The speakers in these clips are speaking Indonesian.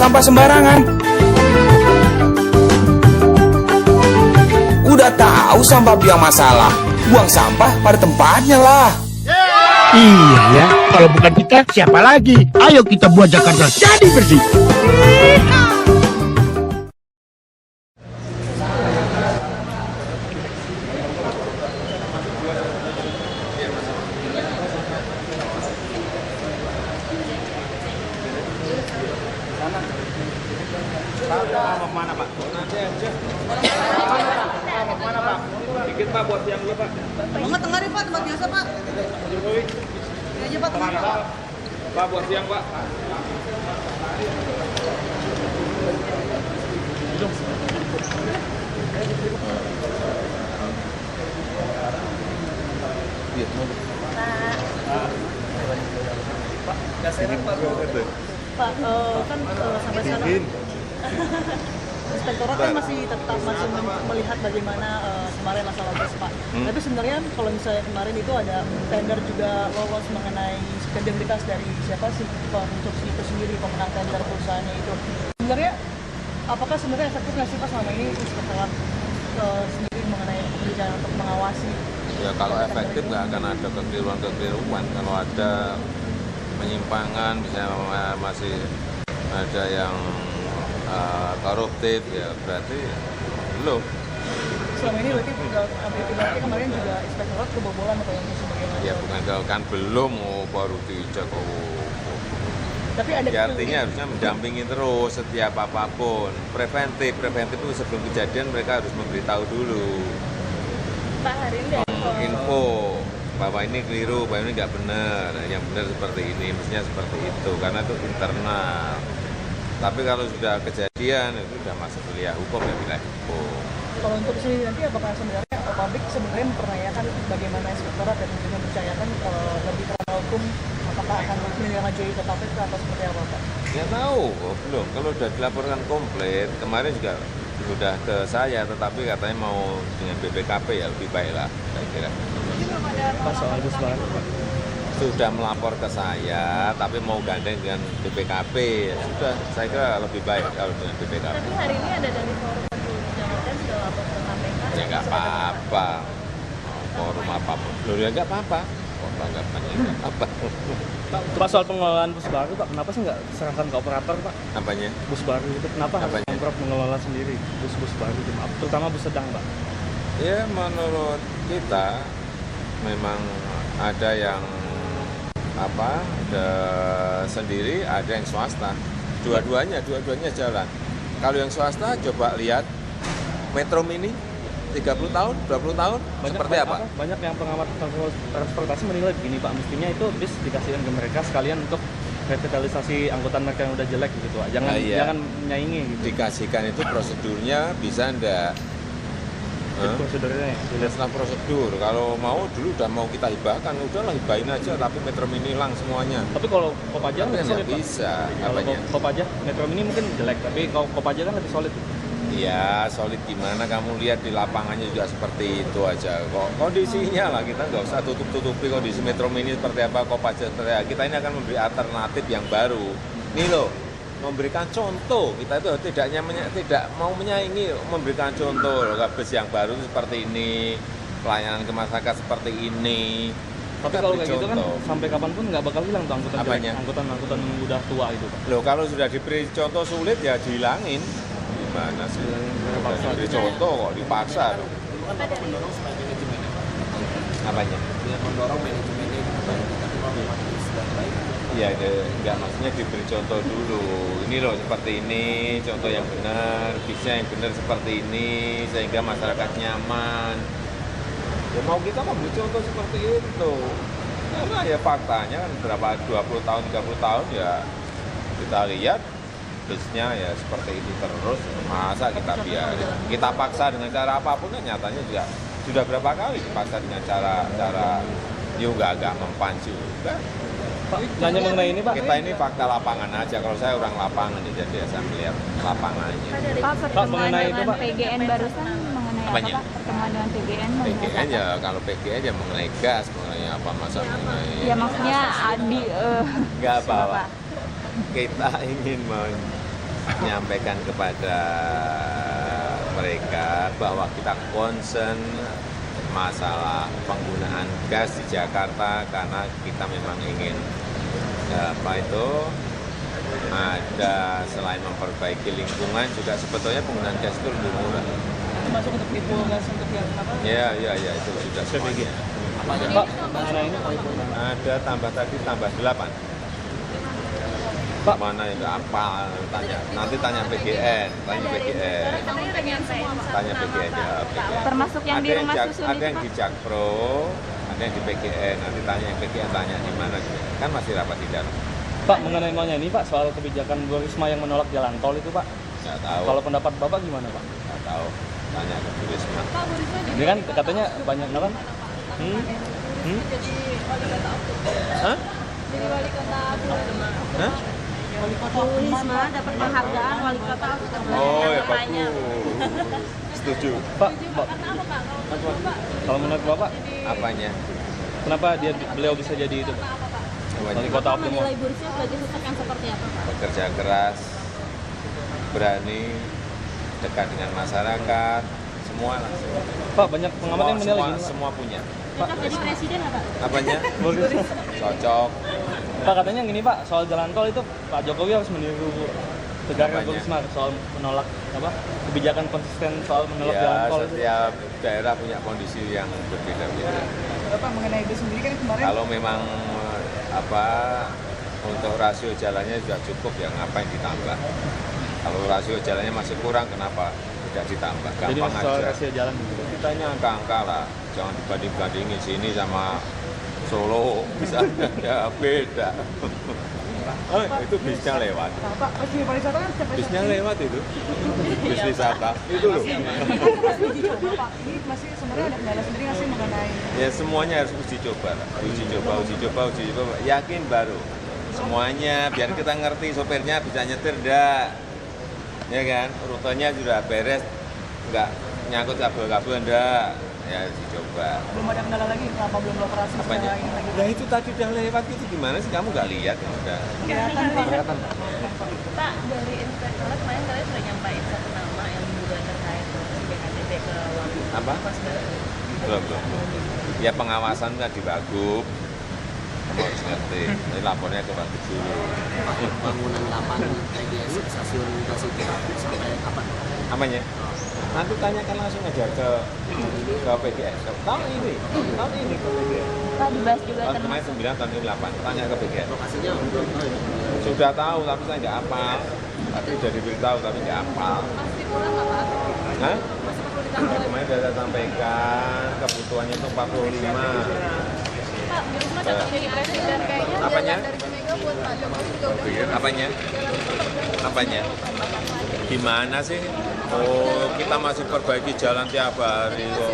sampah sembarangan. Udah tahu sampah biang masalah, buang sampah pada tempatnya lah. Iya ya, kalau bukan kita siapa lagi? Ayo kita buat Jakarta jadi bersih. Mana Pak? Nanti aja. Mana Pak? Dikit Pak buat siang dulu Pak. Banget tengah nih Pak, tempat biasa Pak. Jokowi. Ini aja Pak, tengah Pak. Pak buat siang Pak. Pak, nggak sehat Pak. Pak, kan sampai sekarang Inspektorat kan masih melihat bagaimana kemarin masalah gas Pak. Tapi sebenarnya kalau misalnya kemarin itu ada tender juga lolos mengenai kredibilitas dari siapa sih konstruksi itu sendiri, pemenang tender perusahaannya itu. Sebenarnya apakah sebenarnya efektif nggak sih Pak selama ini Inspektorat sendiri mengenai pekerjaan untuk mengawasi? Ya kalau efektif nggak akan ada kekeliruan. Kalau ada penyimpangan, misalnya masih ada yang koruptif, ya berarti belum. Selama ini berarti kemarin juga Inspektorat kebobolan atau yang sebagainya? Ya bukan kan belum, baru dicek. Tapi ada Ya, artinya harusnya mendampingi terus setiap apapun. Preventif itu sebelum kejadian mereka harus memberitahu dulu. Pak hari ini Info bahwa ini keliru, bahwa ini nggak benar, yang benar seperti ini, mestinya seperti itu, karena itu internal. Tapi kalau sudah kejadian, itu sudah masuk wilayah hukum, ya wilayah hukum. kalau untuk sini nanti apakah sebenarnya publik sebenarnya mempertanyakan bagaimana Inspektorat dan juga mempercayakan lebih kerana hukum apakah akan menindaklanjuti ke KPK atau seperti apa Pak? Ya tahu, belum. Kalau sudah dilaporkan komplit, kemarin juga sudah ke saya, tetapi katanya mau dengan BPKP ya lebih baik lah, saya kira. Pak soal bus baru Pak. Sudah melapor ke saya, tapi mau gandeng dengan BPKP, ya sudah, saya kira lebih baik kalau dengan BPKP. tapi hari ini ada dari forum Jakarta sudah lapor ke KPK. Ya nggak apa-apa, forum apapun. Loh ya nggak apa-apa, kok tanggapannya nggak apa-apa. Pak soal pengelolaan bus baru Pak, kenapa sih nggak serahkan ke operator Pak? Apanya? Bus baru itu kenapa harus Apanya? Pemprov mengelola sendiri bus-bus baru itu, terutama bus sedang Pak? Ya menurut kita memang ada yang ada sendiri, ada yang swasta. Dua-duanya jalan. Kalau yang swasta coba lihat Metro Mini 30 tahun, 20 tahun, seperti apa? Banyak yang pengamat transportasi menilai begini Pak, mestinya itu bis dikasihkan ke mereka sekalian untuk revitalisasi angkutan mereka yang udah jelek gitu Pak. Jangan menyaingi gitu. Dikasihkan itu prosedurnya bisa enggak? Prosedurnya Setelah prosedur, kalau mau dulu udah mau kita hibahkan, udahlah hibahin aja, tapi Metro Mini hilang semuanya. Tapi kalau Kopaja Tapi lebih solid Pak. bisa, Kalau apanya? Kopaja, Metro Mini mungkin jelek, tapi kalau Kopaja kan lebih solid. Iya, solid gimana, kamu lihat di lapangannya juga seperti itu aja. Kok kondisinya lah, kita nggak usah tutup-tutupi kondisi Metro Mini seperti apa, Kopaja seperti apa. Kita ini akan memberi alternatif yang baru. Nih loh, memberikan contoh, kita itu tidak mau menyaingi, memberikan contoh loh, bus yang baru seperti ini, pelayanan ke masyarakat seperti ini. Tapi kalau kayak gitu kan sampai kapanpun nggak bakal hilang tuh angkutan yang udah tua itu Pak. Loh kalau sudah diberi contoh sulit ya dihilangin. Gimana sih? Sudah diberi contoh kok dipaksa dong. Apanya? Dengan mendorong manajemen ini Iya, nggak maksudnya diberi contoh dulu. Ini loh seperti ini, contoh yang benar, bisnya yang benar seperti ini, sehingga masyarakat nyaman. Ya mau kita memberi contoh seperti itu. Karena ya faktanya kan berapa 20 tahun, 30 tahun ya kita lihat bisnya ya seperti itu terus. Masa kita biarin? Kita paksa dengan cara apapun kan nyatanya juga sudah berapa kali dipaksa dengan cara juga agak mempan juga. Pak, nanya mengenai ini Pak. Kita ini fakta lapangan aja. Kalau saya orang lapangan jadi saya melihat lapangannya. Pak, pertemuan mengenai itu, dengan Pak. PGN barusan mengenai Apanya? apa Pak? Pertemuan dengan PGN mengenai PGN apa? ya kalau PGN ya mengenai gas, mengenai apa masa mengenai Ya maksudnya nggak apa-apa. Kita ingin menyampaikan kepada mereka bahwa kita concern masalah penggunaan gas di Jakarta karena kita memang ingin ada selain memperbaiki lingkungan juga sebetulnya penggunaan gas itu lebih murah. Termasuk untuk tipe gas untuk yang apa? Ya itu sudah semuanya. Pak, mengenai ini Ada tambah 8. Pak. Mana yang nggak apa? Nanti tanya PGN. Tanya PGN ya. PGN. Termasuk yang di rumah susun Ada itu, yang Pak? di Jakpro, ada yang di PGN. Nanti tanya yang PGN, tanya di mana. Kan masih rapat di dalam. Pak, mengenai maunya ini Pak, soal kebijakan Bu Risma yang menolak jalan tol itu Pak. Nggak tahu. Kalau pendapat Bapak gimana Pak? Nggak tahu. Tanya ke Bu Risma. Pak, Bu Risma Ini kan katanya banyak apa? jadi wali kota Hah? Jadi wali kota Hah? Bu Risma dapat penghargaan wali kota Oh ya bagus. Setuju. Pak, Karena apa Pak? Kalau kalau menurut Bapak, Apanya? kenapa beliau bisa jadi itu? Wali kota Bapak optimal. menilai Bu Risma sebagai sosok yang seperti apa Pak? Bekerja keras, berani, dekat dengan masyarakat, semua lah. Pak, banyak pengamat yang menilai gini. Pak. Semua punya. Cocok jadi presiden nggak Pak? Apanya? Cocok. Pak, katanya gini Pak, soal jalan tol itu Pak Jokowi harus meniru negara Bu Apanya? Risma soal menolak apa? Kebijakan konsisten soal menolak jalan Ya, tol itu. setiap daerah punya kondisi yang berbeda-beda. Bapak mengenai itu sendiri kan kemarin Kalau memang untuk rasio jalannya sudah cukup, ya ngapain ditambah? Kalau rasio jalannya masih kurang, kenapa tidak ditambah? Jadi Gampang soal aja. rasio jalan gitu. Kitanya angka-angka lah, jangan dibanding-bandingin sini sama Solo, misalnya ya beda. Itu bisnya lewat. Pak Resmi Pariwisata kan setiap Bisnya lewat itu. Bis wisata. Itu loh. uji coba Pak. Ini masih sebenarnya ada kendala sendiri nggak sih mengenai Ya semuanya harus uji coba lah. Uji coba. Yakin baru. Semuanya biar kita ngerti sopirnya bisa nyetir enggak. Ya kan? Rutenya sudah beres. Enggak nyangkut kabel-kabel enggak. Ya uji coba. belum ada kendala lagi kenapa belum beroperasi Apanya? secara ini lagi? Nah itu tadi udah lewat itu gimana sih? Kamu nggak lihat ya udah. Kelihatan Pak. Pak, dari inspektorat kemarin kalian sudah nyampaikan satu nama yang juga terkait BKTP ke Apa? Mas Baru. Belum. Ya pengawasan kan di Wagub. Kamu harus ngerti. Ini lapornya ke Wagub dulu. Bangunan lapangan IDS stasiun Basuki sampai kapan? Apanya? Nanti tanyakan langsung aja ke PGN. Tahun ini ke PGN. Pak, dibahas juga Tahun termasuk kemarin 9, tahun ini 8. Tanya ke PGN. Lokasinya belum tahu ya? Sudah tahu, tapi saya nggak hafal. Tapi udah diberitahu, tapi nggak hafal. pasti kurang nggak Pak? Hah? Masih perlu Ya, ditambah lagi. kemarin sudah saya sampaikan, kebutuhannya itu 45. Pak, Bu Risma cocok jadi presiden dan kayaknya Apanya? jalan dari Bu Mega buat Pak Jokowi juga udah Apanya? Gimana sih? Oh, kita masih perbaiki jalan tiap hari kok.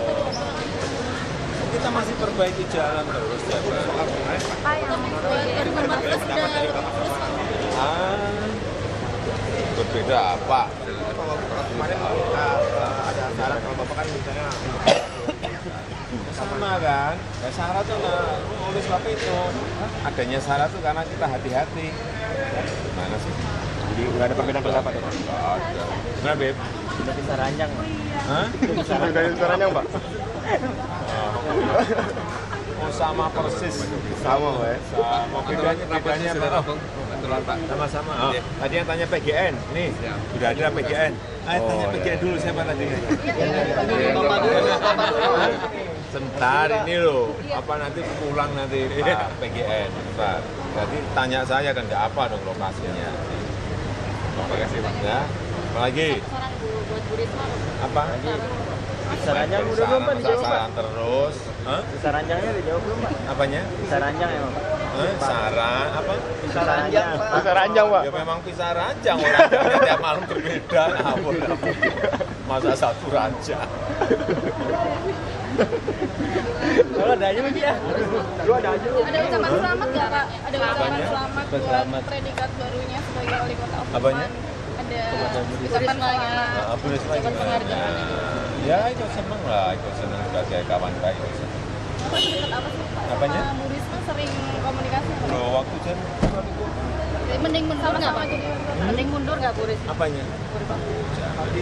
Kita masih perbaiki jalan terus tiap hari. Pak yang 2014 sudah Berbeda apa? Kemarin ada syarat kalau Bapak kan misalnya Sama kan? Ya syarat tuh oleh sebab itu adanya syarat tuh karena kita hati-hati. Gimana sih? jadi nggak ada perbedaan pendapat ya Pak? Nggak ada. Gimana Beb? Udah bisa ranjang. Hah? Perbedaan suaranya Pak? Oh sama persis. Sama Pak ya? Sama bedanya berapa? Sama-sama. Oh, tadi yang tanya PGN, nih sudah ada PGN. Tanya PGN dulu siapa tadi? Sebentar ini loh, apa nanti pulang nanti Pak PGN. Sebentar. Jadi tanya saya kan nggak apa dong lokasinya. Terima kasih Pak. Ya. Apa lagi? saran dulu buat Bu Risma. Apa? Bisa ranjang udah belum Pak dijawab Pak? Saran terus. Hah? Bisa ranjangnya dijawab belum Pak? Apanya? Bisa ranjang emang Pak? Saran apa? Bisa ranjang Pak. Bisa ranjang Pak? Ya memang pisah ranjang orang tiap malam berbeda. Ampun. Masa satu ranjang. Kalau ada aja Pak ya. Lu ada aja. Ada ucapan selamat nggak Pak? Ada ucapan Apanya? selamat buat Selamat. predikat barunya sebagai wali kota Oman. Apanya? Ada ucapan selamat. Apa Ucapan penghargaan. Ya itu seneng lah, itu seneng sebagai kawan baik. Pak sedekat apa sih Pak Apanya? sama Bu Risma sering komunikasi apa? Loh, waktu Januari itu Mending mundur nggak Pak? Mending mundur nggak Bu Risma? apanya? Jadi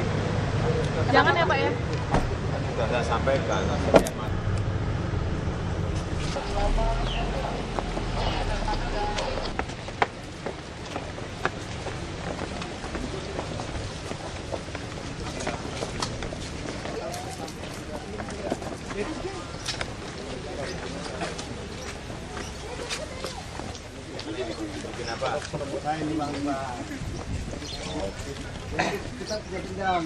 Jangan ya Pak ya? sudah saya sampaikan. Bikin apa? Saya ini Bang Iman. Kita tidak pinjam.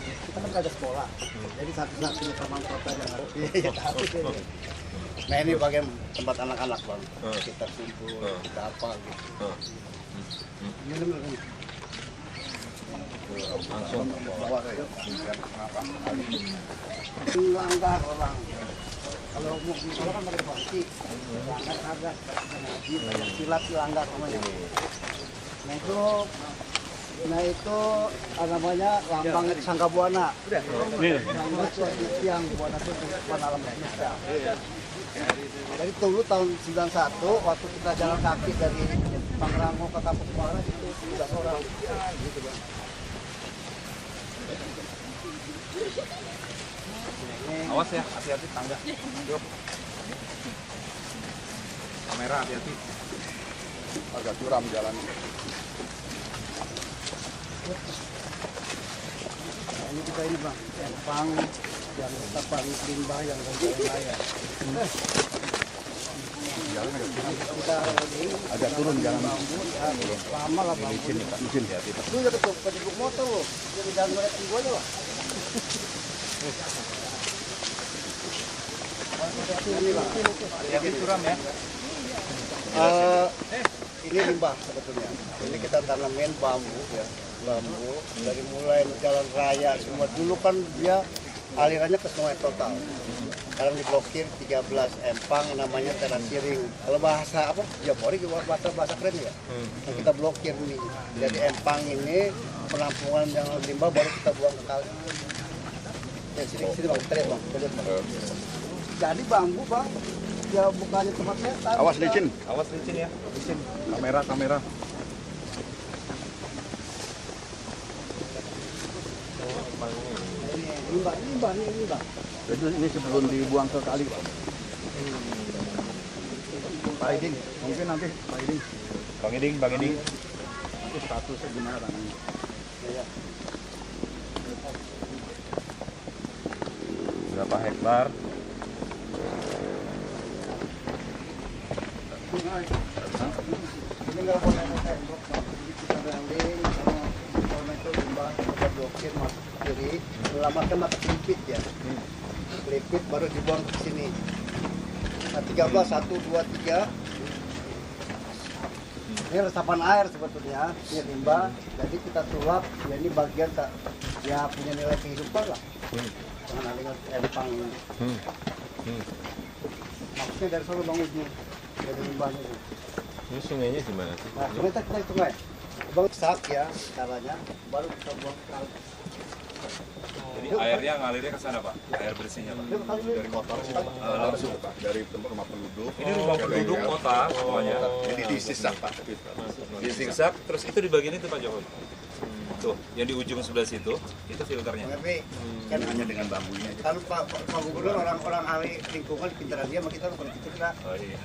Kita kan ada sekolah. Jadi satu-satunya taman kota yang harus tahu. Nah ini bagian tempat anak-anak Bang. Kita kumpul, kita apa gitu. Minum dulu. Langsung. Bawa yuk. Langgar orang. Kalau mau bicara kan pakai pasti. Langgar agak. Silat langgar namanya. Nah itu namanya lambang Sangga Buana. Lambang yang Buana itu bukan alam manusia. Jadi dulu tahun 91 waktu kita jalan kaki dari Pangrango ke Kampung Muara itu 11 orang. Gitu Bang. Awas ya, hati-hati tangga. Yuk. Kamera hati-hati. Agak curam jalan. Nah, ini kita ini Bang, empang yang tempat limbah yang raya. Kita Agak turun jalan. bambu, lama lah bambu. Izin ya, Lu ya ketuk penjebuk motor lo, jadi jangan ngeliat gue aja lah. Ini Bang, Hati-hati curam ya. ini limbah sebetulnya. Ini kita tanamin bambu ya, bambu dari mulai jalan raya semua. Dulu kan dia alirannya ke sungai total. Sekarang diblokir 13 empang namanya terasiring. Kalau bahasa apa? Japori bahasa keren ya. Nah, kita blokir nih. Jadi empang ini penampungan yang limbah baru kita buang ke kali. Ya, sini Bang, kita lihat Bang. Kita lihat, Bang. Jadi bambu Bang, ya bukannya tempat setan. Awas licin, Awas licin ya. licin. Kamera. Limbah nih. Jadi ini sebelum dibuang ke kali, Pak. Pak Iding, mungkin nanti Pak Iding. Bang Eding. Itu statusnya gimana tangannya? Berapa hektar? Ini nggak boleh ada tembok Bang. Jadi kita branding sama itu limbah kita blokir masuk ke kiri, selamatkan mata kelipit ya. Kelipit baru dibuang ke sini. Nah 13, 1, 2, 3. Ini resapan air sebetulnya, ini limbah. Jadi kita sulap, ya ini bagian tak, ya punya nilai kehidupan lah. Dengan adanya empang ini. Maksudnya dari sana Bang ujung, dari limbahnya itu. Ini sungainya gimana sih? Nah, sungai sungai. Bang sak ya caranya, baru kita buang ke kali. Jadi airnya ngalirnya ke sana Pak, air bersihnya Pak. Dari kota langsung Pak, dari tempat rumah penduduk. Ini rumah penduduk kota semuanya. Jadi disiksa Pak. Disisak, terus itu di bagian itu Pak Jokowi. Tuh, yang di ujung sebelah situ, itu filternya. Tapi kan Hanya dengan bambunya. kalau Pak Gubernur orang-orang ahli lingkungan pintaran dia, sama kita bukan itu kita. Oh iya.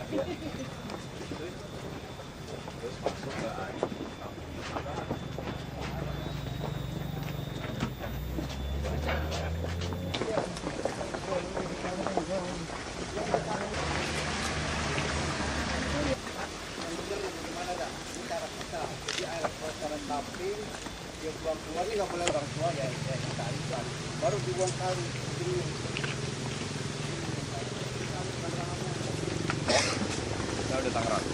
Jadi air kotoran tapi dia buang keluar ini nggak boleh orang tua ya kita alihkan. Baru dibuang kali. Kita udah Tangerang.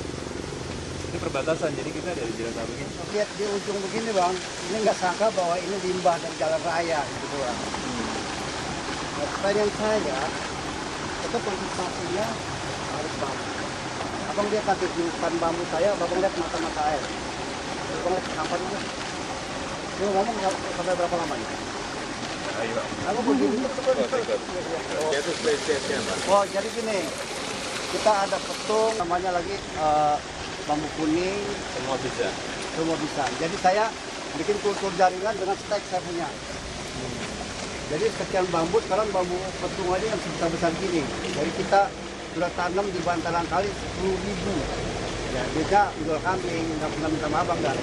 Ini perbatasan, jadi kita dari jalan satu ini. Lihat di ujung begini Bang, ini nggak sangka bahwa ini limbah dari jalan raya gitu Bang. Nah, pertanyaan saya, itu konsentrasinya harus bambu. Abang lihat nanti di depan bambu saya, abang lihat mata-mata air. Abang lihat sampai dulu. Ini ngomong sampai berapa lama nih? Ayo, Aku begini. Itu spesiesnya Pak. Oh, jadi gini. Kita ada petung, namanya lagi bambu kuning. Semua bisa. Jadi saya bikin kultur jaringan dengan stek saya punya. Jadi sekian bambu, sekarang bambu petung aja yang sebesar-besar gini. Jadi kita sudah tanam di bantaran kali 10.000. Ya, beda jual kambing, nggak pernah minta maaf bang.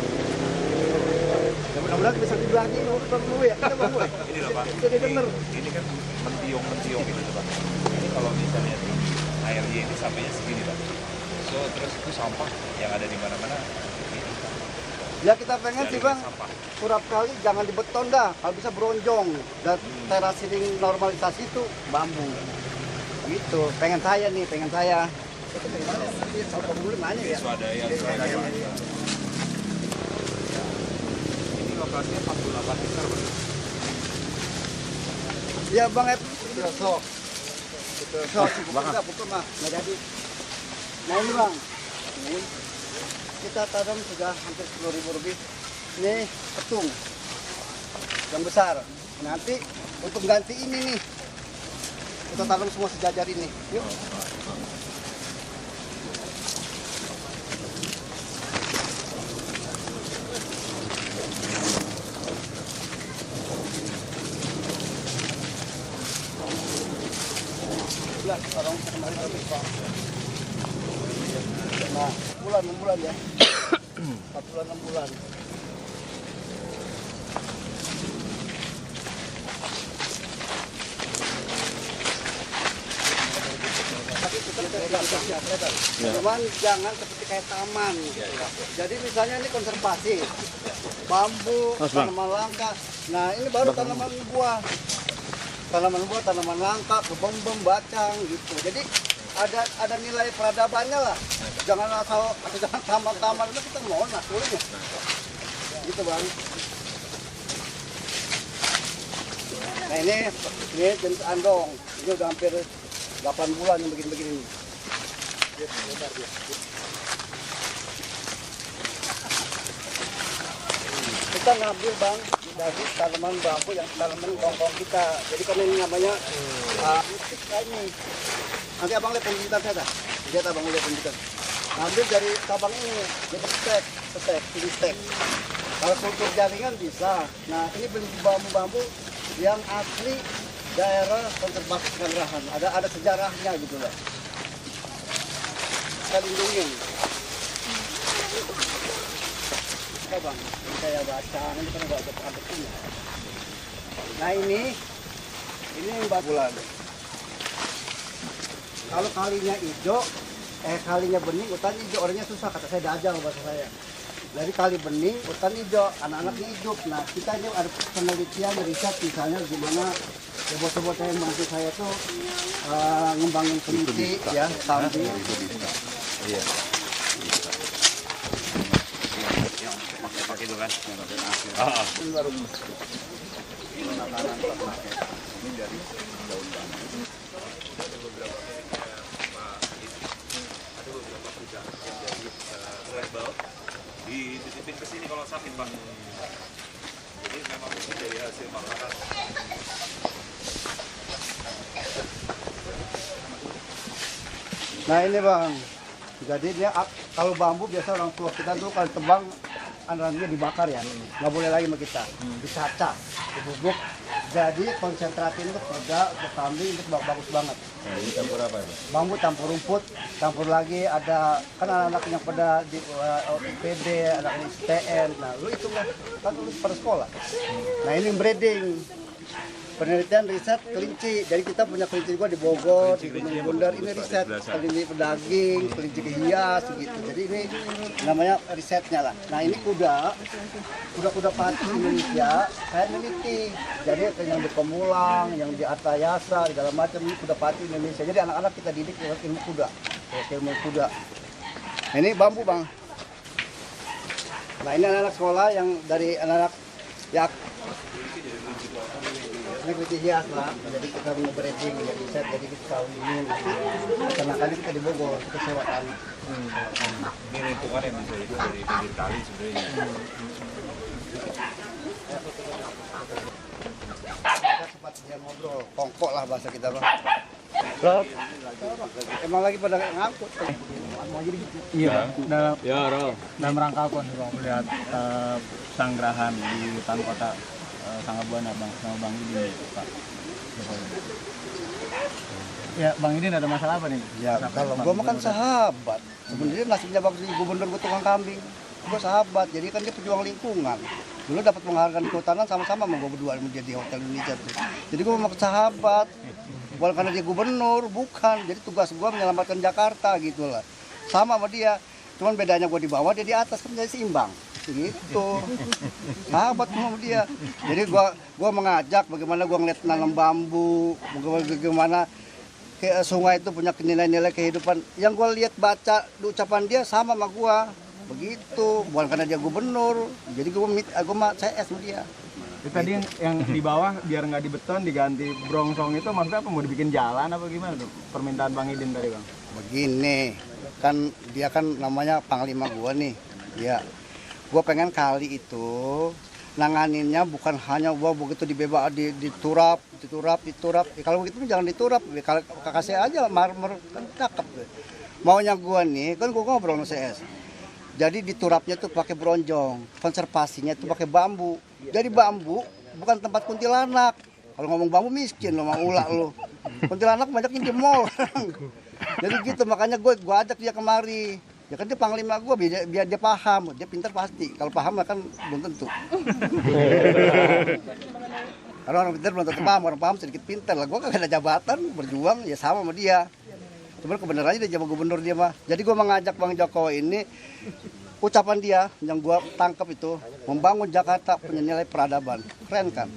Ya mudah-mudahan bisa dibilang ini dulu ya, kita bambu ya. Ini loh Pak, Jadi denger. ini kan mentiung gitu tuh Pak. Ini kalau misalnya airnya ini sampainya segini Pak. So terus itu sampah yang ada di mana-mana. Ya kita pengen sih bang, turap kali jangan dibeton dah, kalau bisa bronjong. Dan teras ini normalisasi itu bambu. Gitu, pengen saya. Ya. Swadaya. Ini lokasinya 48 hektar Pak. Ya bang, sok. Sok, pukul mah, nggak jadi. Nah ini bang, ini kita tanam sudah hampir 10.000 lebih. Ini petung yang besar. Nanti untuk ganti ini nih, kita tanam semua sejajar ini. Yuk. Ya, orang kemarin habis Pak. Nah, 6 bulan ya. 4 bulan 6 bulan. Tapi kita cuman jangan seperti kayak taman. Jadi misalnya ini konservasi, bambu, tanaman langka. Nah ini baru tanaman buah. Tanaman langka, kebom-bom, bacang gitu. Jadi ada nilai peradabannya lah. Jangan asal jangan taman-taman itu kita mau nakulnya. Gitu bang. Nah ini jenis andong. Ini udah hampir 8 bulan yang begini-begini. Kita ngambil bang dari tanaman bambu yang tanaman kongkong kita. Jadi kan ini namanya musik ini. Nanti abang lihat pendidikan saya dah. Lihat abang lihat pendidikan. Ambil dari cabang ini, jadi stek. Kalau kultur jaringan bisa. Nah ini beli bambu-bambu yang asli daerah konservasi Kangerahan. Ada sejarahnya gitu lah. Kita lindungin. Bang, ini saya baca, ini kan ada bentuknya. Nah ini yang 4 bulan. Kalau kalinya hijau, kalinya bening, hutan hijau, orangnya susah, kata saya dajal bahasa saya. Dari kali bening, hutan hijau, anak-anak hidup. Nah kita ini ada penelitian, riset misalnya gimana ya bos-bos yang bantu saya tuh ngembangin kelinci ya, sambil. Iya. Itu kan. Ini baru makanan Ini dari daun bambu. Ada beberapa kuda yang jadi label dititipin ke sini kalau sakit Pak. Jadi memang ini dari hasil makanan. Nah ini bang, jadi dia kalau bambu biasa orang tua kita tuh kalau tebang anaknya dibakar ya, nggak boleh lagi sama kita, dicacah, dibubuk. Jadi konsentrasi untuk kuda, untuk kambing itu bagus banget. Nah, ini campur apa ya? Bambu campur rumput, campur lagi ada kan anak-anak yang pada di PD, anak di STN. Nah lu itu kan lu pada sekolah. Nah ini breeding. Penelitian riset kelinci, jadi kita punya kelinci juga di Bogor, di Gunung Bundar, ini riset kelinci pedaging, kelinci hias gitu. Jadi ini namanya risetnya lah. Nah ini kuda pacu Indonesia, saya meneliti. Jadi yang di Pemulang, yang di Artayasa, di dalam macam ini kuda pacu Indonesia. Jadi anak-anak kita didik lewat ilmu kuda. Nah, ini bambu bang. Nah ini anak-anak sekolah yang dari anak-anak ya. Ini kelinci hias lah, jadi kita mau breeding, jadi set, jadi kita kawinin. Ternakannya kita di Bogor, kita sewa tanah. Ini lingkungan yang bisa itu dari pinggir kali sebenarnya. Kita sempat kongkok lah bahasa kita bang. Emang lagi pada ngangkut. Iya, dalam rangka apa nih Bang melihat sanggrahan di hutan kota Sanggabuana Bang sama Bang Idin Pak Jokowi. Ya Bang Idin ada masalah apa nih? Ya kalau gua makan sahabat. Sebenarnya nasibnya bagus di gubernur gua tukang kambing. Gua sahabat, jadi kan dia pejuang lingkungan. Dulu dapat penghargaan kehutanan sama-sama sama gua berdua menjadi Hotel Indonesia tuh. Jadi gua makan sahabat. Bukan karena dia gubernur, bukan. Jadi tugas gua menyelamatkan Jakarta gitu lah. Sama dia. Cuman bedanya gua di bawah, dia di atas kan jadi seimbang. Gitu. Sahabat sama dia. Jadi gua mengajak bagaimana gua ngeliat nanam bambu, bagaimana ke sungai itu punya nilai-nilai kehidupan. Yang gua lihat baca ucapan dia sama gua. Begitu. Bukan karena dia gubernur. Jadi gua CS sama dia. Tadi yang di bawah biar nggak dibeton diganti brongsong itu maksudnya apa? Mau dibikin jalan apa gimana tuh? Permintaan Bang Idin tadi Bang. Begini, kan dia kan namanya panglima gua nih. Ya, gua pengen kali itu nanganinnya bukan hanya gua begitu diturap. Ya, kalau begitu jangan diturap. Kalau kasih aja marmer kan cakep. Maunya gua nih, kan gua ngobrol sama CS. Jadi diturapnya tuh pakai bronjong, konservasinya tuh pakai bambu. Jadi bambu bukan tempat kuntilanak. Kalau ngomong bambu miskin lo, mau ulak lo. Kuntilanak banyaknya di mall. Jadi gitu, makanya gue ajak dia kemari. Ya kan dia panglima gue, biar dia paham. Dia pintar pasti. Kalau paham kan belum tentu. Karena orang pintar belum tentu paham, orang paham sedikit pintar. Lah gue kan ada jabatan, berjuang ya sama dia. Cuman kebenarannya dia jadi gubernur dia mah. Jadi gue mengajak Bang Jokowi ini, ucapan dia yang gue tangkap itu, membangun Jakarta punya nilai peradaban. Keren kan?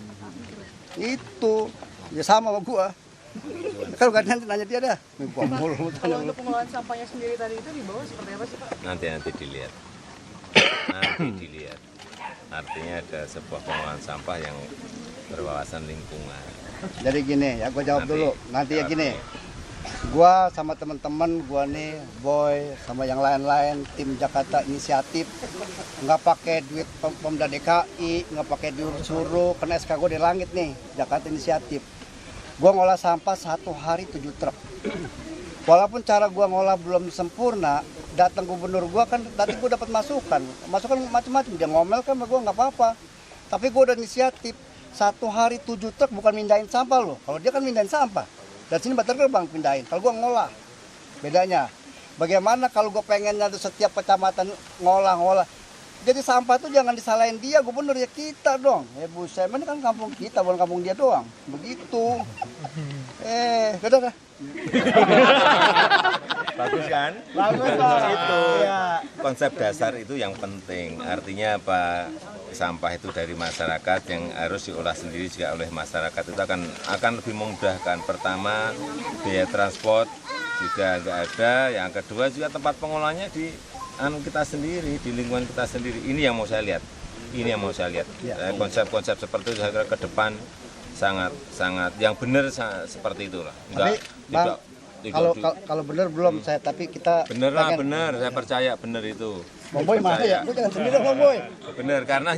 Itu ya sama gue. Kalau kan nanti nanya dia dah. Kalau untuk pengelolaan sampahnya sendiri tadi itu di bawah seperti apa sih Pak? Nanti dilihat. Artinya ada sebuah pengelolaan sampah yang berwawasan lingkungan. Jadi gini ya, gue jawab dulu. Nanti ya gini. Gua sama teman-teman gua nih, Boy sama yang lain-lain tim Jakarta Inisiatif nggak pakai duit Pemda DKI, nggak pakai duit suruh, karena SK gua di langit nih, Jakarta Inisiatif. Gua ngolah sampah 1 hari 7 truk. Walaupun cara gua ngolah belum sempurna, datang gubernur gua kan tadi gua dapat masukan macam-macam, dia ngomel kan sama gua nggak apa-apa. Tapi gua udah inisiatif 1 hari 7 truk, bukan mindahin sampah loh. Kalau dia kan mindahin sampah. Dan sini Bantar Gebang pindahin, kalau gua ngolah. Bedanya, bagaimana kalau gua pengennya setiap kecamatan ngolah. Jadi sampah itu jangan disalahin dia, gubernur ya kita dong. Buset, ini kan kampung kita, bukan kampung dia doang. Begitu. Udah. Bagus kan? Bagus Itu ya. konsep dasar itu yang penting. Artinya apa? Sampah itu dari masyarakat yang harus diolah sendiri juga oleh masyarakat itu akan lebih memudahkan. Pertama, biaya transport juga nggak ada. Yang kedua juga tempat pengolahnya di kita sendiri, di lingkungan kita sendiri. Ini yang mau saya lihat. Konsep-konsep seperti itu saya kira ke depan sangat yang benar seperti itulah. Kalau benar belum saya, tapi kita bener, saya percaya bener itu. Bang Boy mana ya? Gue jangan sendiri Bang Boy. Bener, karena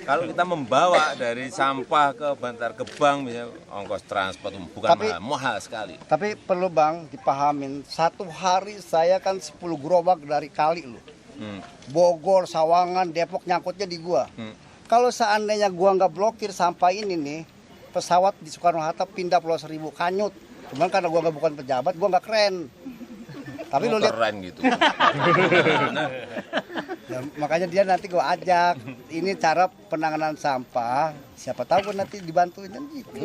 kalau kita membawa dari sampah ke Bantar Gebang, misalnya ongkos transport bukan mahal sekali. Tapi perlu Bang dipahamin, 1 hari saya kan 10 gerobak dari kali loh. Bogor, Sawangan, Depok nyangkutnya di gua. Kalau seandainya gua nggak blokir sampah ini nih, pesawat di Soekarno-Hatta pindah Pulau Seribu Kanyut. Cuman karena gua nggak bukan pejabat, gua nggak keren. Tapi lo lihat keren gitu. Ya, makanya dia nanti gua ajak. Ini cara penanganan sampah. Siapa tahu gua nanti dibantuin kan gitu.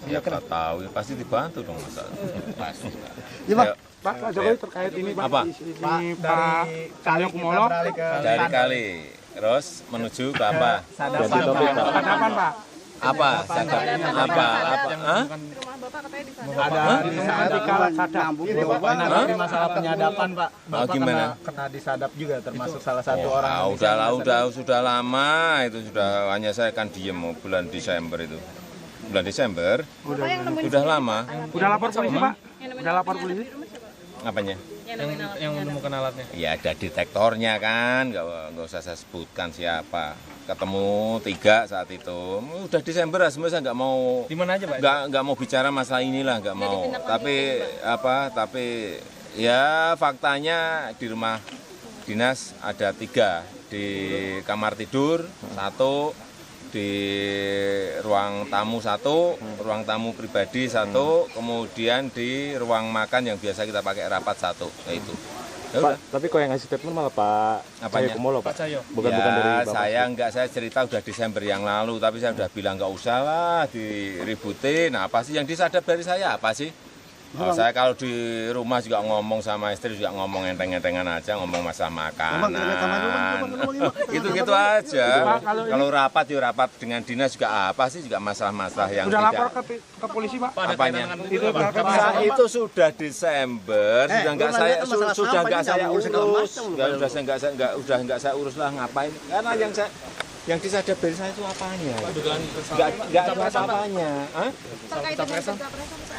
Siapa tahu ya pasti dibantu dong masa. Pasti. Ya, Pak Jokowi terkait ini Pak. Apa? Dari Cahyo Kumolo Dari kali terus menuju ke apa? Sadapan Pak. Apa? Apa? Hah? Rumah Bapak katanya di sana. Ada di sadap. Di masalah penyadapan Pak. Bapak kena disadap juga termasuk salah satu orang. Sudah lama itu hanya saya kan diem bulan Desember itu. Bulan Desember. Udah lama. Udah lapor polisi Pak? Udah lapor polisi? Apanya? Yang menemukan alatnya. Ya ada detektornya kan, nggak usah saya sebutkan siapa. ketemu 3 saat itu. Udah Desember lah sebenarnya saya nggak mau. Di mana aja Pak? Nggak mau bicara masalah inilah, nggak mau. Tapi ya faktanya di rumah dinas ada 3, di kamar tidur 1, di ruang tamu 1, ruang tamu pribadi 1, kemudian di ruang makan yang biasa kita pakai rapat 1, itu. Ya udah. Tapi kok yang ngasih statement malah Pak Apanya? Cahyo Kumolo, Pak. Bukan Ya, dari Bapak. saya cerita udah Desember yang lalu, tapi saya udah bilang nggak usah lah diributin. Nah, apa sih yang disadap dari saya apa sih? Saya kalau di rumah juga ngomong sama istri juga ngomong enteng-entengan aja, ngomong masalah makanan. Gitu-gitu aja. Kalau rapat ya rapat dengan dinas juga apa sih juga masalah-masalah yang Udah tidak. lapor ke polisi, Pak? Apanya? Itu Itu sudah Desember, sudah nggak saya urus, udah nggak saya urus lah ngapain? Karena yang disadap dari saya itu apanya? Nggak ada apa-apanya.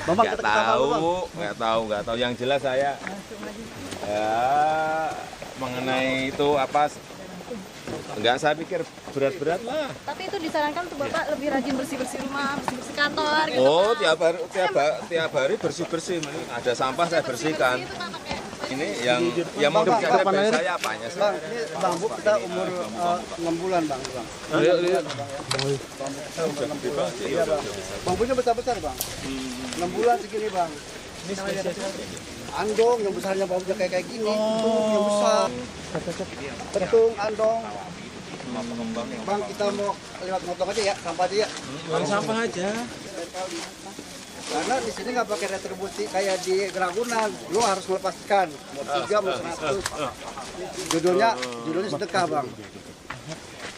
Nggak tahu. Yang jelas saya ya mengenai itu apa? Enggak, saya pikir berat-berat lah. Tapi itu disarankan untuk Bapak lebih rajin bersih-bersih rumah, bersih-bersih kantor gitu. Oh, tiap hari bersih-bersih. Ada sampah saya bersihkan. Ini yang mau disadap dari saya apanya sih? Bang, ini bambu kita umur 6 bulan bang. Iya bang. Bambunya besar-besar bang. 6 bulan segini bang. Ini andong yang besarnya bambunya kayak gini. Yang besar. Betung, andong. Bang, kita mau lewat motong aja ya, sampah aja ya. Sampah aja. Karena di sini nggak pakai retribusi kayak di Ragunan, lu harus melepaskan mau 3 mau 100. Judulnya sedekah bang.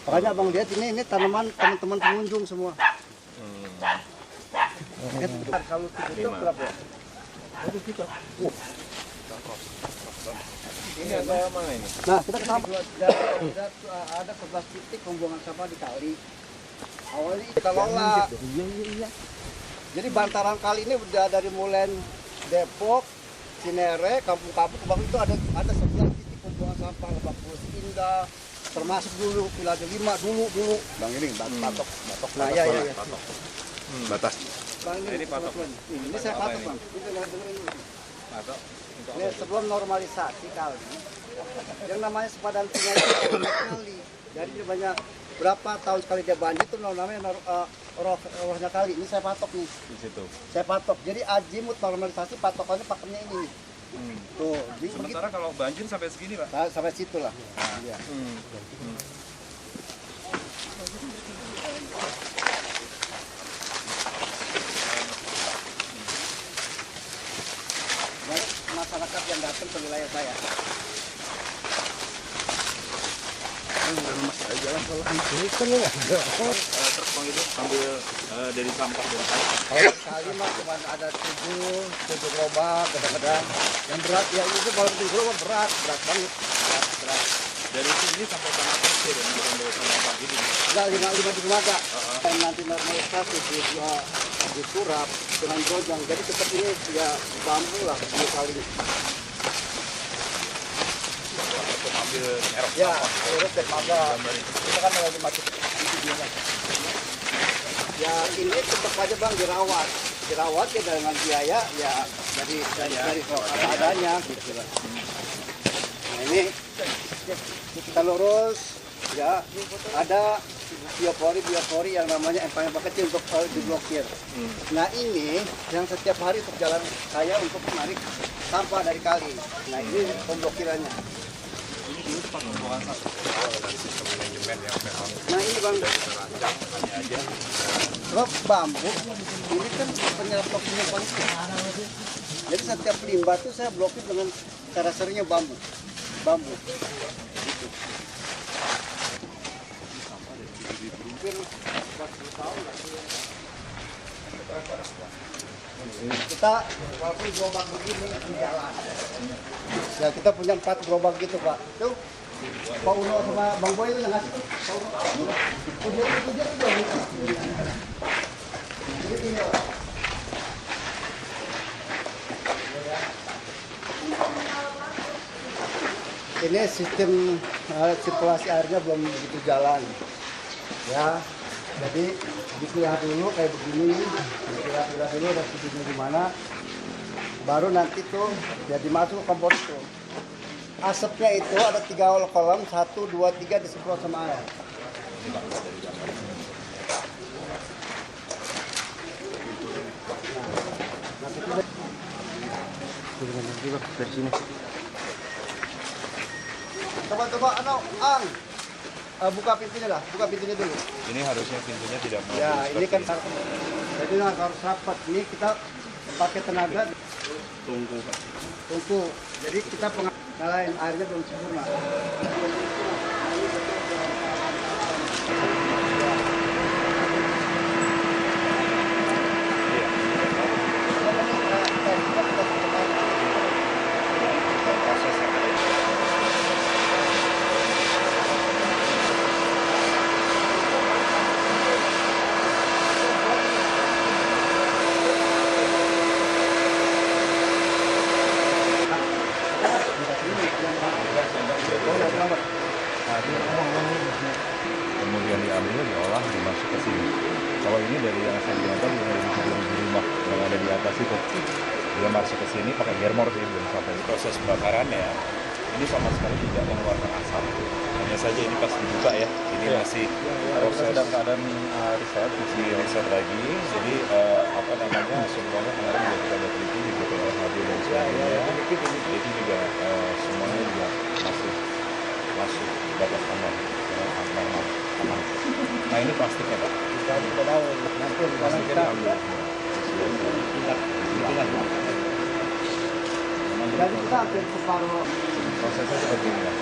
Makanya bang lihat ini tanaman teman-teman pengunjung semua. Kalau itu berapa ya? Ini ada mana ini? Nah kita kenapa? Ada 11 titik pembuangan sampah di kali. Awalnya kita lola. Iya. Jadi bantaran kali ini udah dari mulai Depok, Cinere, kampung-kampung ke bawah itu ada 11 titik pembuangan sampah, Lebak Bulus Indah, termasuk dulu Villa Delima dulu. Bang ini patok. Nah ya. Batas. Bang ini patok. Ini saya patok bang. Patok. Ini sebelum normalisasi kali, yang namanya sepadan sungai itu kali. Jadi banyak berapa tahun sekali dia banjir itu namanya rohnya kali. Ini saya patok nih. Di situ. Saya patok. Jadi azimut normalisasi patokannya pakemnya ini. Tuh. Sementara kalau banjir sampai segini Pak? Sampai situ lah. Iya. Masyarakat yang datang ke wilayah saya. Truk Bang itu ambil dari sampah dari Kalau sekali mah cuma ada 7 gerobak kadang-kadang. Yang berat ya itu kalau 7 gerobak berat banget. Berat. dari sini sampai sana pesir yang dari sampah ini. Enggak 5 di Dermaga. Nanti normalisasi di Surab dengan Brojang. Jadi tetap ini ya bambu lah kali. Ambil erok Ya, urut Dermaga. Kita kan lagi macet. Ya ini tetap aja bang dirawat ya dengan biaya ya dari adanya gitu lah. Nah ini kita lurus ya ada biopori yang namanya empang kecil untuk diblokir. Nah ini yang setiap hari untuk jalan saya untuk menarik sampah dari kali. Nah ini pemblokirannya. Nah ini bang, sebab bambu ini kan penyerap penyimpanan. Jadi setiap limbah itu saya blokir dengan cara seringnya bambu. Kita walaupun gerobak begini di jalan. Ya kita punya 4 gerobak gitu Pak. Tuh Pak Uno sama Bang Boy itu yang ngasih tuh. Pak Uno. Ini sistem sirkulasi airnya belum begitu jalan. Ya, jadi dilihat dulu kayak begini, dilihat dulu ada titiknya di mana, baru nanti tuh ya dimasuk ke kompor itu. Asapnya itu ada 3 kolam, 1, 2, 3 disemprot sama air. Coba, Ang, buka pintunya lah, buka pintunya dulu. Ini harusnya pintunya tidak mau. Ya, ini kan jadi harus rapat. Ini kita pakai tenaga. Tunggu. Jadi kita nyalain airnya belum sempurna. Kemudian diambil, diolah, dimasuk ke sini. Kalau ini dari yang saya bilang tadi, dari rumah yang ada di atas itu, dia masuk ke sini pakai germor sih, belum sampai proses pembakarannya. Ini sama sekali tidak mengeluarkan asap. Hanya saja ini pas dibuka ya, ini masih proses dalam keadaan riset lagi. Jadi semuanya kemarin juga kita lihat teliti di BPLHB dan sebagainya. Itu juga semuanya juga masuk batas aman. Aman. Nah ini plastiknya Pak. Plastiknya diambil. Jadi kita hampir separuh. Prosesnya seperti ini Pak.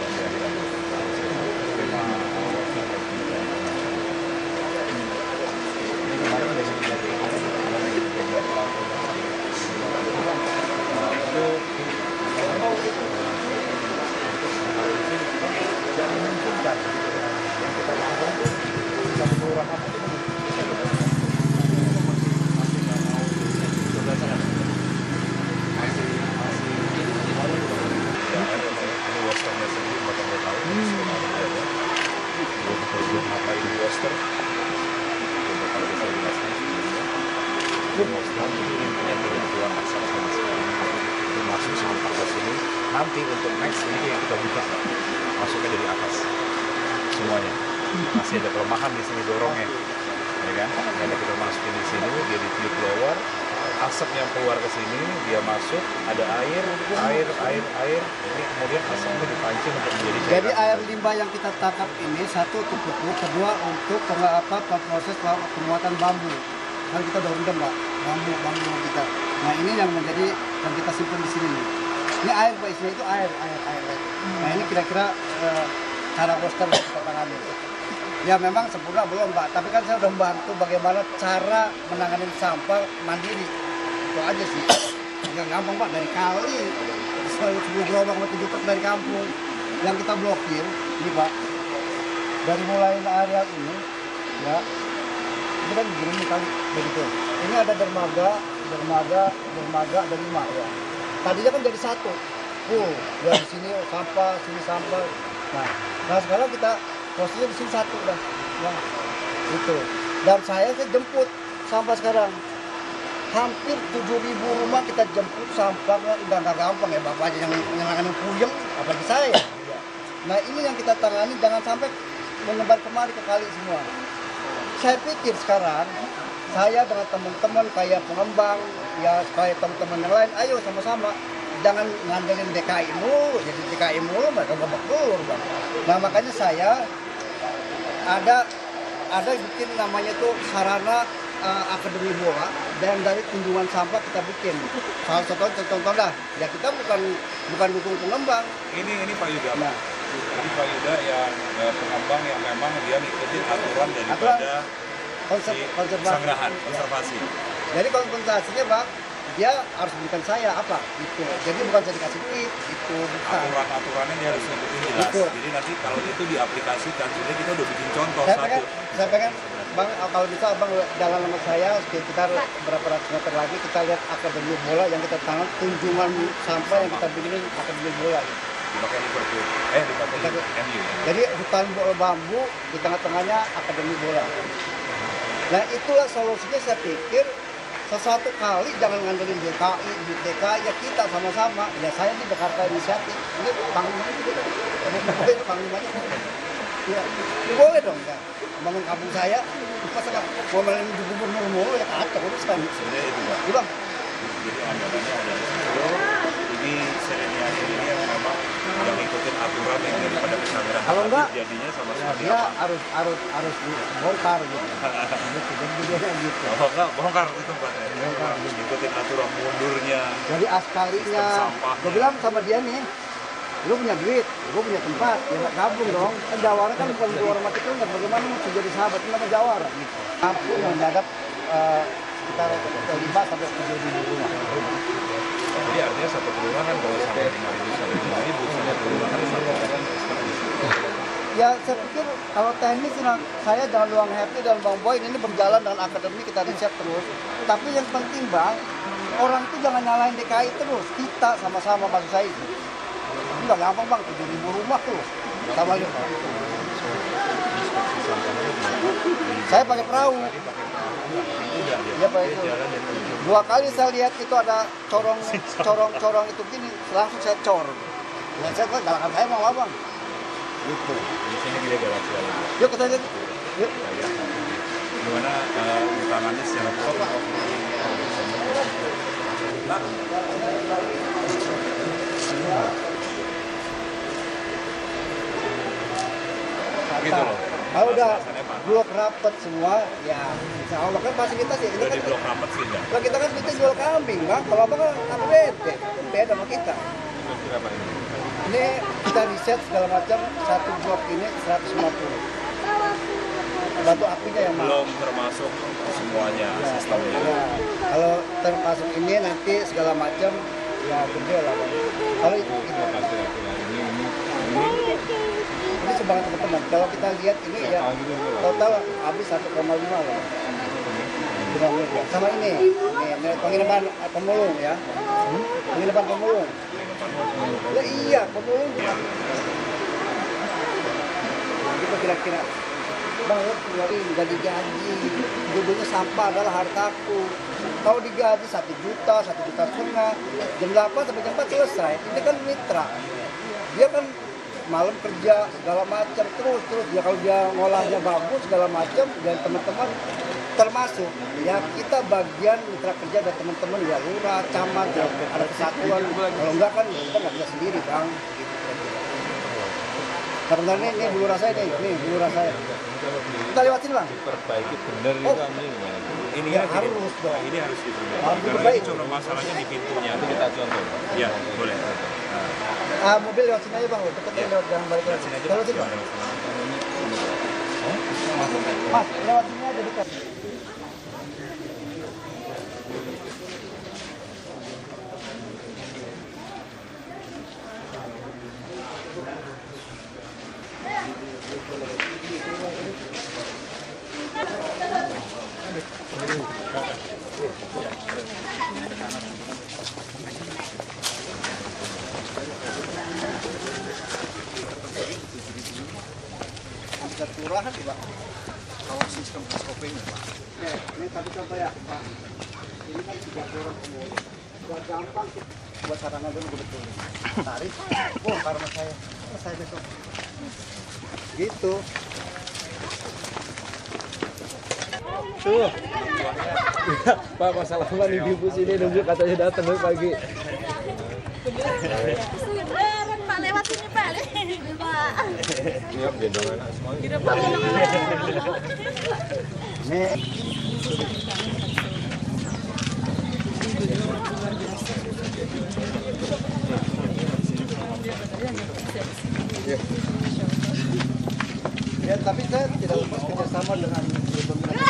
Nanti untuk next ini yang kita buka masuknya dari atas semuanya, masih ada kelemahan di sini dorongnya, ya kan? Jadi kita masukin di sini, dia ditiup blower, asap yang keluar ke sini, dia masuk, ada air, ini kemudian asapnya dipancing untuk menjadi cairan. Jadi air limbah yang kita tangkap ini satu untuk pupuk, kedua untuk proses pembuatan bambu. Kan kita udah rendam Pak, bambu kita. Nah ini yang menjadi yang kita simpan di sini nih. Ini air Pak, isinya itu air. Nah ini kira-kira cara roster yang kita tangani. Ya memang sempurna belum Pak, tapi kan saya udah membantu bagaimana cara menangani sampah mandiri. Itu aja sih. Nggak gampang Pak, dari kali 10 gerobak sama 7 truk dari kampung. Yang kita blokir, ini Pak, dari mulai area ini, ya, ini kan begini kali, begitu. Ini ada dermaga, ada 5 ya. Tadinya kan jadi satu, dari sini sampah, sini sampah. Nah sekarang kita posisinya di sini satu dah, nah, itu. Dan saya jemput sampah sekarang, hampir 7.000 rumah kita jemput sampahnya, udah nggak gampang ya Bapak aja yang nyelangkan puyeng, apalagi saya. Nah ini yang kita tangani, jangan sampai menyebar kemari ke kali semua. Saya pikir sekarang saya dengan teman-teman kayak pengembang, ya kayak teman-teman yang lain, ayo sama-sama, jangan ngandelin DKI mulu, jadi DKI mulu mereka babak belur Bang. Nah makanya saya ada bikin namanya tuh sarana akademi bola, dan dari kunjungan sampah kita bikin. Salah satu contoh dah, ya kita bukan dukung pengembang. Ini Pak Yuda. Nah, jadi Pak Yuda yang pengembang yang memang dia ngikutin aturan daripada konservasi. Jadi kompensasinya Bang, dia harus berikan saya apa itu. Jadi bukan saya dikasih tip, itu bukan. Aturan-aturannya dia harus ngikutin jelas. Betul. Jadi nanti kalau itu diaplikasikan, sebenarnya kita udah bikin contoh saya pengen Bang, kalau bisa Abang jalan sama saya sekitar berapa ratus meter lagi, kita lihat akademi bola yang kita tangan, kunjungan sampah yang kita bikin akademi bola. dipakai Liverpool, dipakai MU. Jadi hutan bambu di tengah-tengahnya akademi bola. Nah itulah solusinya saya pikir sesuatu kali jangan ngandelin DKI ya kita sama-sama. Ya saya di Jakarta Inisiatif ini panglimanya juga. Panglimanya ya boleh dong ya. Bangun kampung saya, masa mau main di gubernur mulu ya kacau urusan. Sebenarnya itu Pak. Iya bang. Jadi anggapannya ada ini Serenia ini yang memang yang ngikutin aturan yang daripada pesanggrahan. Kalau enggak, jadinya sama sekali dia harus dibongkar gitu. Jadinya gitu. Oh enggak, bongkar itu Pak. Ngikutin aturan mundurnya. Jadi askalinya, gue bilang sama dia nih, lu punya duit, gue punya tempat, ya gabung dong. Kan Jawara kan bukan dua orang mati itu, bagaimana mesti jadi sahabat, itu nama Jawara. Kampung yang menghadap sekitar 5 sampai 7.000 rumah. Jadi artinya satu kelurahan kalau sampai 5.000 sampai 7.000 satu kelurahan satu orang. Ya saya pikir kalau teknis saya dengan Luang Happy dan Bang Boy ini berjalan dengan akademi kita riset terus. Tapi yang penting Bang, orang itu jangan nyalain DKI terus. Kita sama-sama maksud saya itu. Enggak gampang Bang, 7.000 rumah tuh. Sama aja. Saya pakai perahu. Ya Pak itu. 2 kali saya lihat itu ada corong itu gini, langsung saya cor. Ya saya kok galakan saya mau apa Bang? Gitu. Di sini dia galaksi lagi. Yuk kita lihat. Yuk. Gimana tangannya secara protokol? Nah. Gitu loh. Kalau udah blok rapet semua, ya insya Allah kan fasilitas ya. Udah Kita di blok rapet sih enggak? Kalau kita kan jual kambing Bang, kalau apa kan beda sama kita. Berapa ini? Ini kita riset segala macam, satu blok ini 150. Batu apinya yang mahal. Belum termasuk semuanya sistemnya. Ya, kalau termasuk ini nanti segala macam ya gede lah Bang. Kalau itu ini sumbangan teman-teman. Kalau kita lihat ini ya total habis 1,5 lah. Sama ini penginapan pemulung ya. Penginapan pemulung. Ya iya, pemulung. Gitu kira-kira. Bang, lu keluarin nggak digaji. Dulunya sampah adalah hartaku. Kalau digaji 1 juta, 1,5 juta, jam 8 sampai jam 4 selesai. Ini kan mitra. Dia kan malam kerja segala macam terus ya kalau dia ngolahnya bagus segala macam dan teman-teman termasuk ya kita bagian mitra kerja dan teman-teman ya lurah, camat, ya, ada kesatuan. Kalau enggak kan kita nggak bisa sendiri Bang. Karena ini bulu rasanya ini bulu rasanya. Kita lewatin Bang. Perbaiki bener itu ini gimana? Ini ya, harus dong. Ini harus diperbaiki. Harus Karena diperbaiki. ini cuma masalahnya di pintunya. Nanti kita contoh. Ya, boleh. Mobil lewat sini aja Bang, deketnya lewat jangan balik lagi. Lewat sini Bang. Mas, lewat sini aja dekat. Kelurahan ya Pak. Kalau sistem SOP-nya Pak. Ini satu contoh ya Pak. Ini kan 3 orang semua. Buat gampang buat sarana dulu betul. Tarik. Oh, karena saya besok. Gitu. Tuh. Pak, masalah apa nih di sini nunggu katanya datang pagi. Beneran Pak, lewat sini Pak. Pak. Iya, gendongan semuanya. Tidak Pak. Nih. Ya, tapi saya tidak lepas kerjasama dengan pemerintah.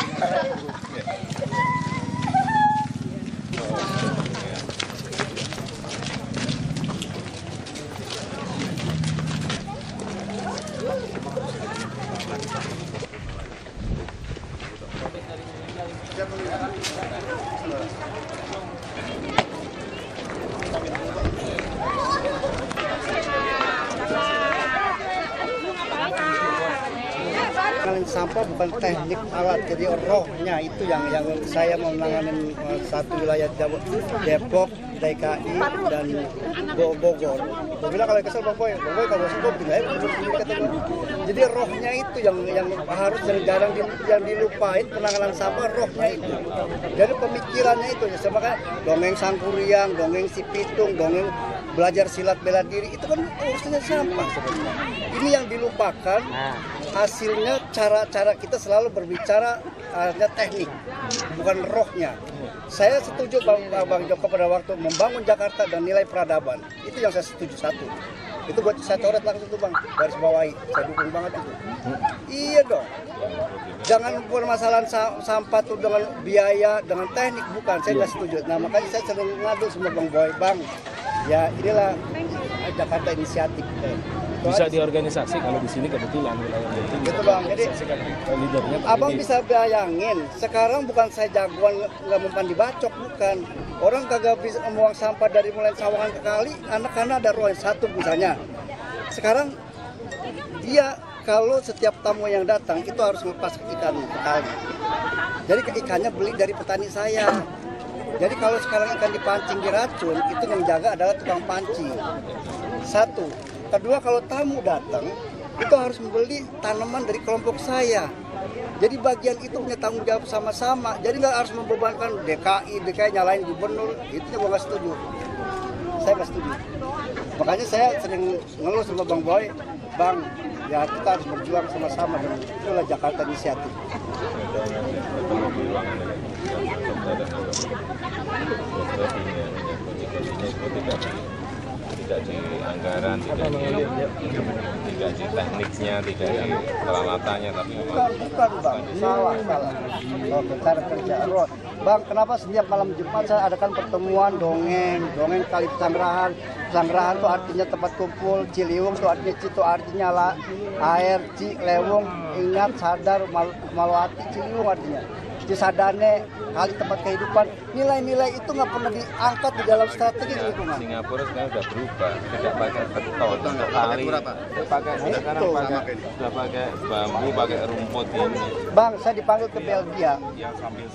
Menangani sampah bukan teknik alat, jadi rohnya itu yang saya mau menangani satu wilayah Depok, DKI, dan Bogor. Gue bilang kalau kesel Bang Boy kalau gue bilang kata gue. Jadi rohnya itu yang harus jarang yang dilupain, penanganan sampah rohnya itu. Jadi pemikirannya itu, makanya dongeng Sangkuriang, dongeng Si Pitung, dongeng belajar silat bela diri, itu kan urusannya sampah sebenarnya. Ini yang dilupakan, hasilnya cara kita selalu berbicara hanya teknik, bukan rohnya. Saya setuju Bang Joko pada waktu membangun Jakarta dan nilai peradaban, itu yang saya setuju satu. Itu buat saya coret langsung tuh Bang, garis bawahi, saya dukung banget itu. Iya dong, jangan permasalahan sampah tuh dengan biaya, dengan teknik, bukan, saya nggak setuju. Nah makanya saya sering ngadu sama Bang Boy, Bang, ya inilah Jakarta inisiatif. Bisa diorganisasi kalau di sini kebetulan wilayahnya itu. Gitu Bang, jadi leadernya Abang bisa bayangin, sekarang bukan saya jagoan nggak mempan dibacok, bukan. Orang kagak bisa membuang sampah dari mulai Sawangan ke kali, anak-anak ada roh satu misalnya. Sekarang dia kalau setiap tamu yang datang itu harus melepas ikan ke kali. Jadi ikannya beli dari petani saya. Jadi kalau sekarang ikan dipancing diracun, itu yang jaga adalah tukang pancing. Satu. Kedua, kalau tamu datang, itu harus membeli tanaman dari kelompok saya. Jadi bagian itu punya tanggung jawab sama-sama. Jadi nggak harus membebankan DKI nyalain gubernur. Itu juga nggak setuju. Saya nggak setuju. Makanya saya sering ngeluh sama Bang Boy, Bang, ya kita harus berjuang sama-sama. Dan itulah Jakarta inisiatif. Tidak di anggaran, tidak di tekniknya, tidak di peralatannya, tapi memang bukan Bang, salah. Oke, cara kerja roh. Bang, kenapa setiap malam Jumat saya adakan pertemuan dongeng kali Sanggrahan. Sanggrahan itu artinya tempat kumpul, Ciliwung itu artinya Citu, artinya air, Lewung, ingat, sadar, Maluati, Ciliwung artinya. Cisadane, kali tempat kehidupan, nilai-nilai itu nggak pernah diangkat di dalam strategi lingkungan. Singapura sekarang sudah berubah, tidak pakai beton untuk kali, sudah pakai bambu, pakai rumput ini. Bang, saya dipanggil ke Belgia. Yang sambil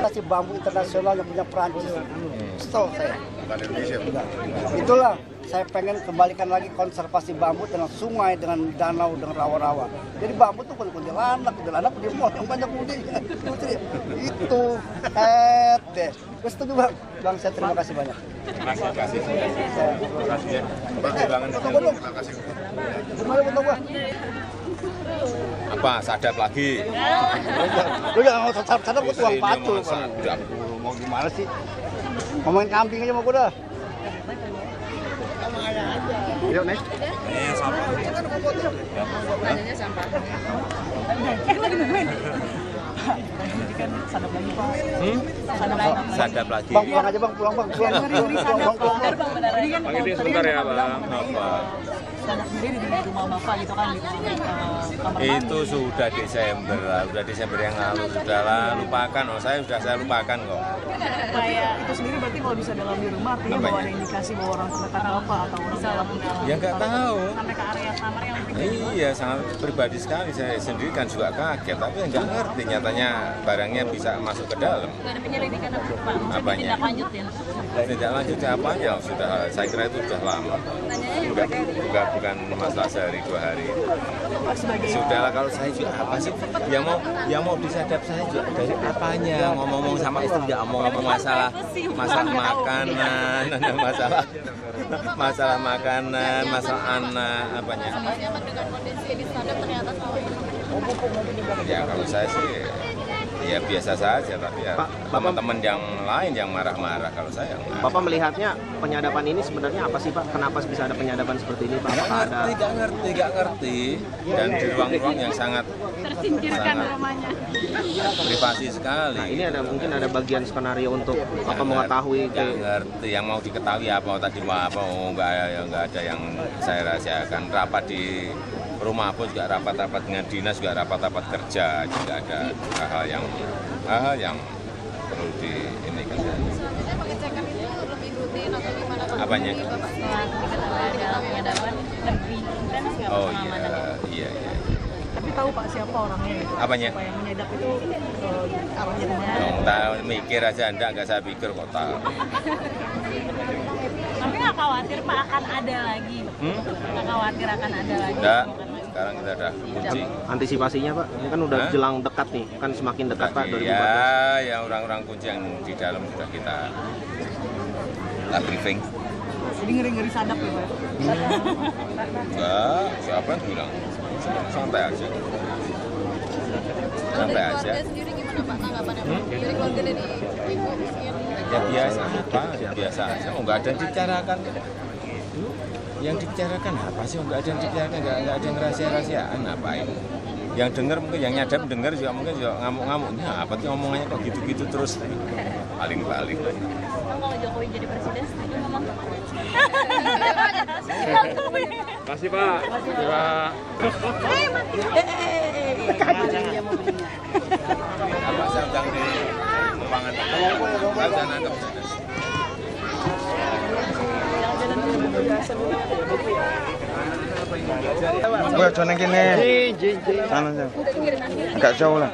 Kasih bambu internasional yang punya Perancis. Kesel saya. Itulah saya pengen kembalikan lagi konservasi bambu dengan sungai, dengan danau, dengan rawa-rawa. Jadi bambu tuh kuntilanak dia mau yang banyak bodinya. Itu deh. Terus itu Bang. Bang, saya terima kasih banyak. Terima kasih ya. Terima kasih. Gimana foto gua? Apa sadap lagi? Lu jangan mau sadap gua tuang patul. Mau gimana sih? Ngomongin kambing aja mau gua dah. Yuk, Nek. Pertanyaannya sampah. Sadap lagi. Bang, pulang aja Bang, pulang. Ini sebentar ya Bang. Apa? Sadap sendiri di rumah Bapak gitu kan, di kamar Itu sudah Desember yang lalu, sudahlah, lupakan. Saya lupakan kok. kayak itu sendiri berarti kalau bisa dalam di rumah artinya bahwa ada indikasi bahwa orang terdekat apa atau orang dalam Ya nggak tahu. sampai ke area kamar yang Iya, sangat pribadi sekali. Saya sendiri kan juga kaget, tapi nggak ngerti nyatanya barangnya bisa masuk ke dalam. Nggak ada penyelidikan apa Pak? Maksudnya Apanya? tindak lanjutin. Tidak lanjut apanya, sudah saya kira itu sudah lama. Bukan masalah sehari 2 hari. Sudahlah, kalau saya juga apa sih? Yang mau disadap saya juga dari apanya? Ngomong sama istri nggak mau ngomong masalah makanan, masalah makanan, masalah anak, apanya? Nyaman dengan kondisi disadap ternyata salah. Ya kalau saya sih ya biasa saja, tapi ya teman-teman yang lain yang marah-marah, kalau saya yang marah. Bapak melihatnya penyadapan ini sebenarnya apa sih Pak? Kenapa bisa ada penyadapan seperti ini Pak? Nggak ngerti. Dan di ruang-ruang yang sangat namanya. privasi sekali. Nah, ini mungkin ada bagian skenario untuk apa mengetahui Nggak ngerti, yang mau diketahui apa tadi apa, nggak ada yang saya rahasiakan. Rapat di rumah pun juga rapat-rapat dengan dinas, juga rapat-rapat kerja, juga ada hal-hal yang perlu di ini kan. Pengecekan itu lebih rutin atau gimana Pak? Apanya? Setelah diketahui dalam penyadapan lebih intens nggak Oh pengamanan? iya. Tapi tahu Pak siapa orangnya gitu? Apanya? Siapa yang menyadap itu arahnya kemana? Yang tahu mikir aja nggak saya pikir kok tahu. Tapi nggak khawatir Pak akan ada lagi? Nggak khawatir akan ada lagi? Enggak, sekarang kita udah kunci. Antisipasinya Pak, ini kan udah jelang dekat nih, kan semakin dekat Pak 2014. Ya, yang orang-orang kunci yang di dalam sudah kita briefing. Jadi ngeri-ngeri sadap ya Pak? Enggak, siapa yang bilang? Santai aja. Santai aja. Sendiri gimana Pak tanggapannya Pak? Dari keluarga dari ibu miskin? Ya biasa apa? Biasa aja. Oh, nggak ada yang dibicarakan. Yang dibicarakan apa sih? Nggak ada yang dibicarakan, nggak ada yang rahasia-rahasiaan. Ngapain? Yang dengar mungkin, yang nyadap dengar juga mungkin juga ngamuk-ngamuknya. Apa sih omongannya kok gitu-gitu terus? Paling-paling. Kalau Jokowi jadi presiden, setuju ngomong Makasih Pak. Pak. Apa sedang di ruangan? Saya nangkep. Gue coba gini. Sana jauh. Agak jauh lah.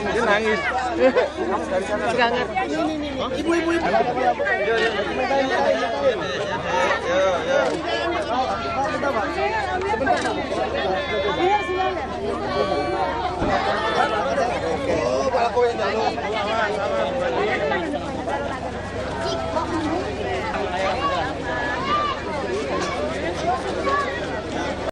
Dia nangis. Ibu. Oh,